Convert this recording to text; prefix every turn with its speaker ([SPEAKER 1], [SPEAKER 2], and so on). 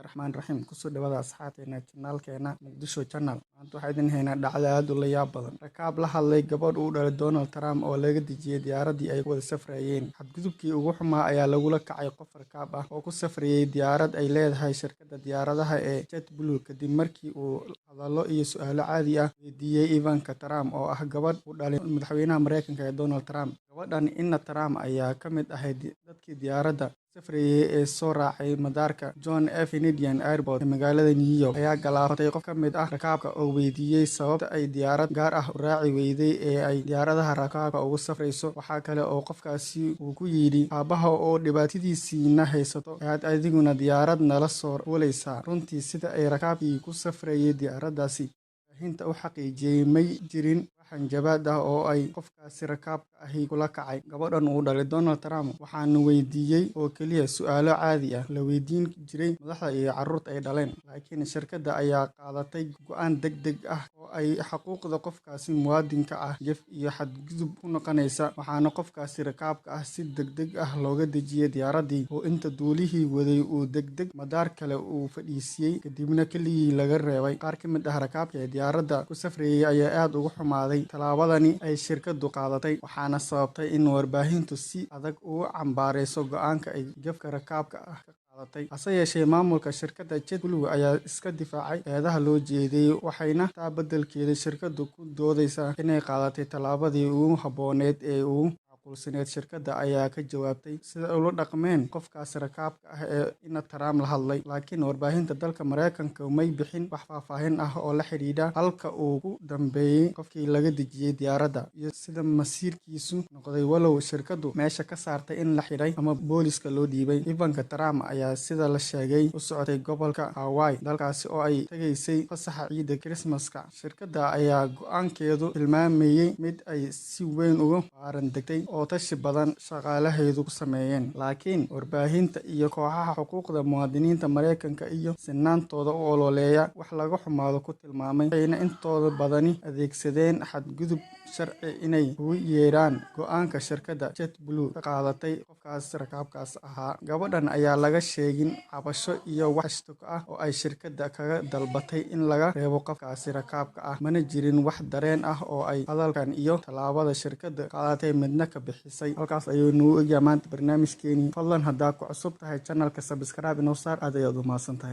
[SPEAKER 1] Raxmaan Raxiim kusoo dhawaada asxaabteena channelkeena Muqdisho Channel. Maanta waxaan idin haynaa dhacdo aad u la yaab badan. Rakaab la hadlay gabadh uu dhalay Donald Trump oo laga dejiyay diyaaradii ay wada safrayeen. Xadgudubkii ugu xumaa ayaa lagula kacay qof rakaab ah oo ku safrayay diyaarad ay leedahay shirkadda diyaaradaha ee JetBlue kadib markii uu hadallo iyo su'aalo caadi ah weydiiyay Ivanka Trump oo ah gabadh uu dhalay madaxweynaha Mareykanka ee Donald Trump. Gabadhan Ina Trump ayaa ka mid ahayd dadkii diyaaradda safrayay ee soo raacay madaarka John F. Kennedy Airport ee magaalada New York ayaa galaafatay qof ka mid ah rakaabka oo weydiiyay sababta ay diyaarad gaar ah u raaci weyday ee ay diyaaradaha rakaabka ugu safrayso. Waxaa kale oo qofkaasi uu ku yidhi, aabaha oo dhibaatadiisiina haysato ayaad adiguna diyaarad nala soo fuulaysaa. Runtii sida ay rakaabkii ku safrayay diyaaraddaasi warbaahinta u xaqiijiyay may jirin wax hanjabaad ah oo ay qofkaasi rakaabka ahi kula kacay gabadhan uu dhalay Donald Trump. Waxaanu weydiiyey oo keliya su'aalo caadi ah la weydiin jiray madaxda iyo carruurta ay dhaleen, laakiin shirkadda ayaa qaadatay go'aan degdeg ah oo ay xuquuqda qofkaasi muwaadinka ah jaf iyo xadgudub ku noqonaysa. Waxaana qofkaasi rakaabka ah si degdeg ah looga dejiyay diyaaraddii oo inta duulihii waday uu degdeg madaar kale uu fadhiisiyay kadibna keligii laga reebay. Qaar ka mid ah rakaabka ee diyaaradda ku safrayay ayaa aad uga xumaaday tallaabadani ay shirkaddu qaadatay, waxaana sababtay in warbaahintu si adag ugu cambaarayso go'aanka ay jafka rakaabka ah ka qaadatay. Hase yeeshee, maamulka shirkadda JetBlue ayaa iska difaacay eedaha loo jeediyay, waxayna taa beddelkeeda shirkaddu ku doodaysaa inay qaadatay tallaabadii ugu habboonayd ee ugu macquulsanayd. Shirkadda ayaa ka jawaabtay sida ay ula dhaqmeen qofkaasi rakaabka ah ee Ina Trump la hadlay, laakiin warbaahinta dalka Mareykanka may bixin wax faahfaahin ah oo la xidhiidha halka uu ku dambeeyay qofkii laga dejiyay diyaaradda iyo sida masiirkiisu noqday, walow shirkaddu meesha ka saartay in la xidhay ama booliiska loo dhiibay. Ivanka Trump ayaa sida la sheegay u socotay gobolka Hawaii, dalkaasi oo ay tegaysay fasaxa ciida Kirismaska. Shirkadda ayaa go'aankeedu tilmaamayay mid ay si weyn uga baaran degtay oo tashi badan shaqaalaheedu ku sameeyeen, laakiin warbaahinta iyo kooxaha xuquuqda muwaadiniinta Mareykanka iyo sinaantooda u ololeeya wax laga xumaado ku tilmaamay, waxayna intooda badani adeegsadeen xadgudub sharci inay ugu yeeraan go'aanka shirkadda JetBlue ka qaadatay qofkaas rakaabkaas ahaa. Gabadhan ayaa laga sheegin cabasho iyo wax ashtaako ah oo ay shirkadda kaga dalbatay in laga reebo qofkaasi rakaabka ah, mana jirin wax dareen ah oo ay hadalkan iyo tallaabada shirkadda qaadatay midna ka bixisay. Halkaas ayuu nagu egyahay maanta barnaamijkeeni. Fadlan haddaa ku cusub tahay channelka subscribe inoo saar, aad ayaad u mahadsantahay.